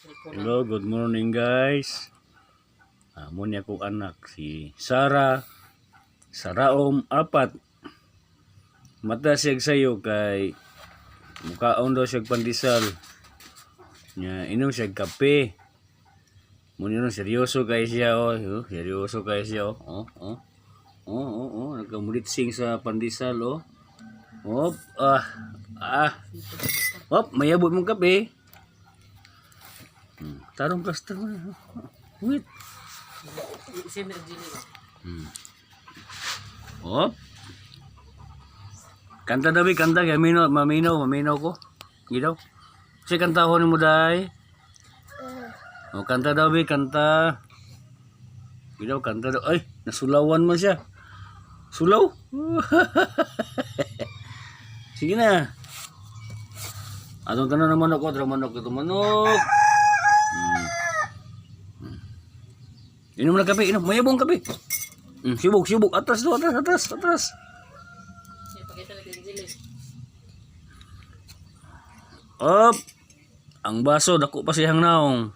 Hello, good morning guys. Amo niya kong anak si Sarah. Saraom 4. Mata siya sayo kay mukaon daw siya pandesal. Nya inom siya kape. Muna nun seryoso kay siya seryoso kay siya nagkamulitsing sa pandesal Hop, hop, mayabot mong kape. Tarong plaster mo na. Wait. Hop. Kanta daw, kanta. Maminaw ko. Gidaw. Kasi kanta ko ni mo day. Kanta daw, kanta. Gidaw, kanta daw. Ay, nasulawan mo siya. Sulaw? Sige na. Atong tanan ng manok ko. Manok ito, manok. Inom na kape, inom. Mayabong kape. Sibuk. Atas. Up. Ang baso, dako pa siyang naong.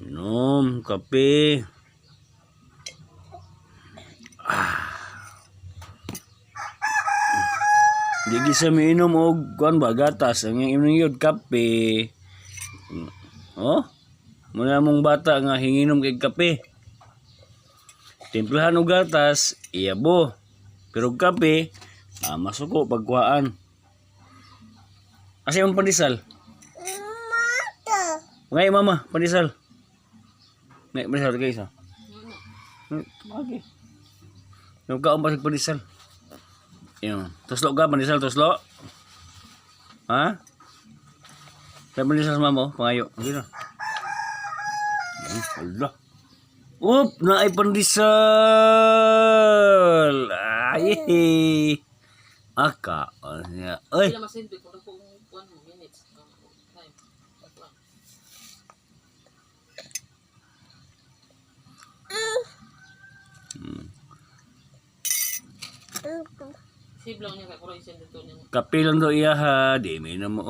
Inom, kape. Di gisa mi inom og kuan ba gatas ang inom yun kape. Muna mong bata nga hinginom kay kape. Timplahan og gatas iyabo. Pero kape masuko pagkuhaan. Asa yung pandesal? Ngay mama, pandesal. Ngay pandesal kay isa. Okay. Nagkaon pa sa pandesal. Yan. Tuslo ka, pandesal, tuslo. Ha? Kaya pandesal sa mama, pangayo. Hindi na. Allah. Up, naay pandesal. Ay. Aka. Ay. Kape lang daw iya ha. Di may na mo.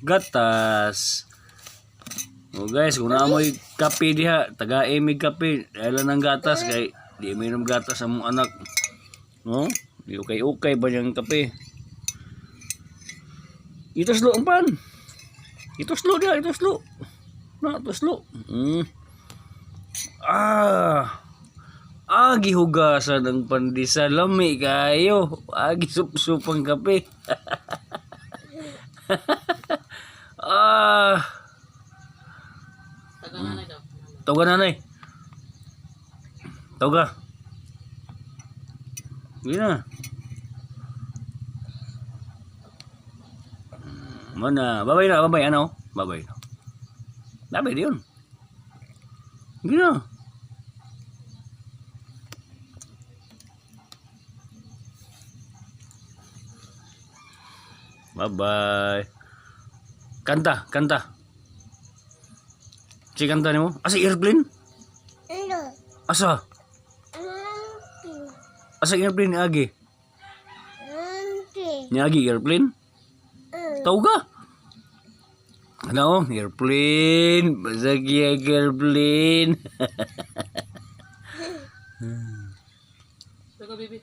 Gatas. Guys, kung naamoy kape diha, taga-imig kape. Dahil lang ng gatas kay di may nam gatas sa mong anak. Di ukay ba yung kape? Ituslo ang pan. Ituslo dia, ituslo. Ituslo. Gihugasan ng pandesal, lami kayo. Gisupsupang kape. Tawga nanay. Tawga. Gina. Mana? Babay ano? Babay. Babay diyon. Gina. Bye-bye. Kanta. Si kanta ni mo? Asa airplane? Asa? Asa airplane ni Agi? Ni Agi airplane? Tahu ka? Ano? Airplane. Basagi airplane. Baby.